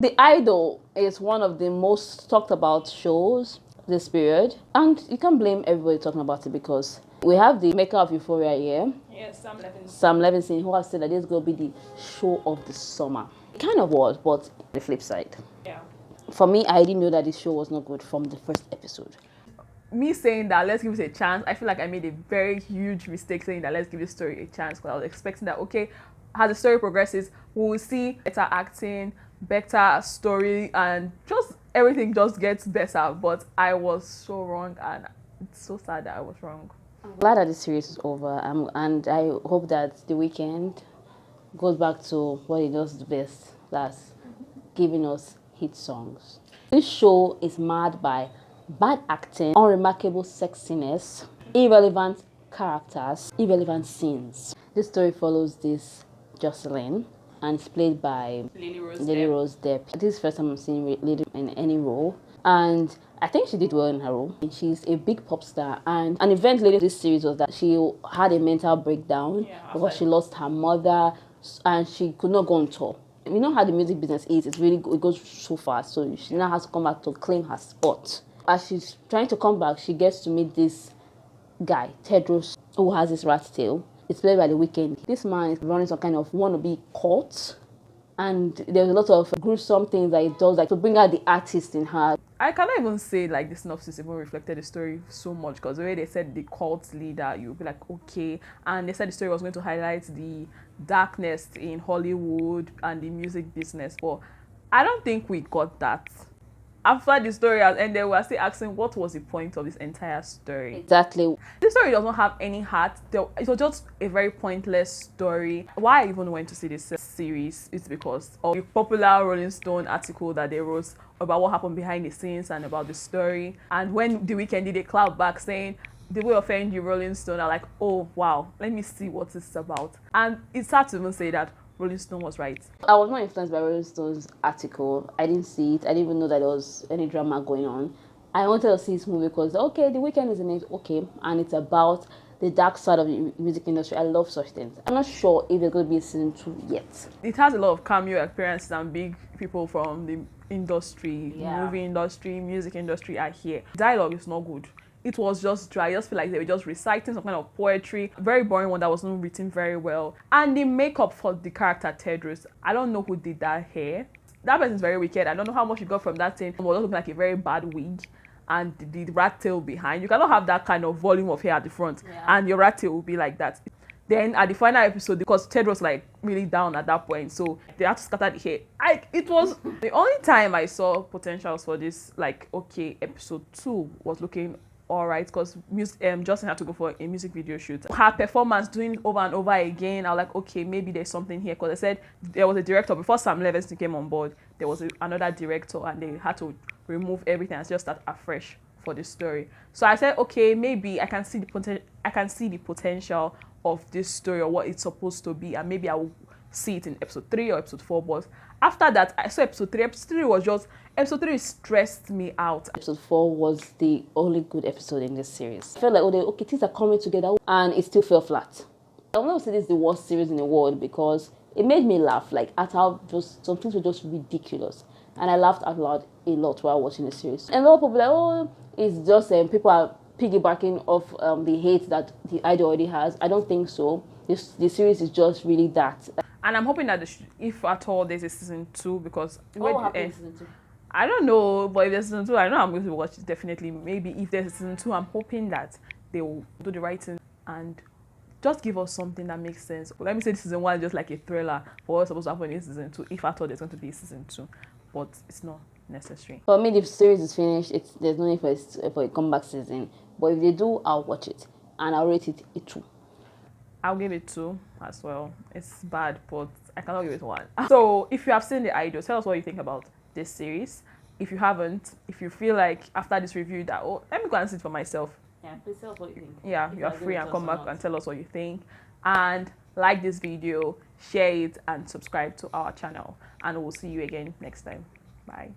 The Idol is one of the most talked about shows this period, and you can't blame everybody talking about it because we have the maker of Euphoria here. Yes, Sam Levinson, who has said that this is going to be the show of the summer. It kind of was, but the flip side. Yeah. For me, I didn't know that this show was not good from the first episode. Me saying that let's give it a chance, I feel like I made a very huge mistake saying that let's give this story a chance, because I was expecting that, okay, as the story progresses, we will see better acting, better story, and just everything just gets better. But I was so wrong, and it's so sad that I was wrong. I'm glad that the series is over, and I hope that the weekend goes back to what it does the best, that's giving us hit songs. This show is marred by bad acting, unremarkable sexiness, irrelevant characters, irrelevant scenes. This story follows this Jocelyn, and it's played by Lily Rose Depp. This is the first time I'm seeing Lily in any role, and I think she did well in her role. She's a big pop star, and an event later in this series was that she had a mental breakdown because she lost her mother and she could not go on tour. You know how the music business is, it goes so fast, so she now has to come back to claim her spot. As she's trying to come back, she gets to meet this guy, Tedros, who has this rat tail. It's played by The Weeknd. This man is running some kind of wannabe cult, and there's a lot of gruesome things that he does, like to bring out the artist in her. I cannot even say like the synopsis even reflected the story so much, because the way they said the cult leader, you'll be like, okay. And they said the story was going to highlight the darkness in Hollywood and the music business, but I don't think we got that. After the story has ended, we are still asking what was the point of this entire story. Exactly. This story does not have any heart. It was just a very pointless story. Why I even went to see this series is because of the popular Rolling Stone article that they wrote about what happened behind the scenes and about the story. And when The Weeknd did a cloud back saying, "They will offend you, Rolling Stone," I'm like, oh wow, let me see what this is about. And it's hard to even say that Rolling Stone was right. I was not influenced by Rolling Stone's article. I didn't see it. I didn't even know that there was any drama going on. I wanted to see this movie because, okay, The Weeknd is in it, okay, and it's about the dark side of the music industry. I love such things. I'm not sure if there's going to be a season 2 yet. It has a lot of cameo appearances and big people from the industry, movie industry, music industry are here. Dialogue is not good. It was just dry. I just feel like they were just reciting some kind of poetry. Very boring one that was not written very well. And the makeup for the character Tedros, I don't know who did that hair. That person's very wicked. I don't know how much you got from that thing. It was looking like a very bad wig. And the rat tail behind. You cannot have that kind of volume of hair at the front. And your rat tail will be like that. Then at the final episode, because Ted was like really down at that point, so they had to scatter the hair. It was the only time I saw potentials for this, like, okay, episode 2 was looking alright, because Justin had to go for a music video shoot. Her performance doing it over and over again, I was like, okay, maybe there's something here, because I said there was a director before Sam Levinson came on board. There was another director, and they had to remove everything and just start afresh for the story. So I said, okay, maybe I can see the potential of this story or what it's supposed to be, and maybe I will see it in episode 3 or episode 4. But after that, I saw episode 3. Episode 3 stressed me out. Episode 4 was the only good episode in this series. I felt like, okay, things are coming together, and it still fell flat. I will not say this is the worst series in the world, because it made me laugh, like at how just some things were just ridiculous, and I laughed out loud a lot while watching the series. And a lot of people were like, oh, it's just people are piggybacking off the hate that the Idol already has. I don't think so. The series is just really that. And I'm hoping that if at all there's a season 2, because what happened in season 2? I don't know, but if there's season 2, I know I'm going to watch it definitely. Maybe if there's a season 2, I'm hoping that they will do the right thing and just give us something that makes sense. Let me say season 1 is just like a thriller for what's supposed to happen in season 2, if at all there's going to be a season 2, but it's not necessary. For me, the series is finished. There's no need for a comeback season. But if they do, I'll watch it, and I'll rate it a 2. I'll give it 2 as well. It's bad, but I cannot give it 1. So if you have seen The Idol, tell us what you think about this series. If you haven't, if you feel like after this review that, oh, let me go and see it for myself. Yeah, please tell us what you think. Yeah, you are free, and come back and tell us what you think. And like this video, share it, and subscribe to our channel. And we'll see you again next time. Bye.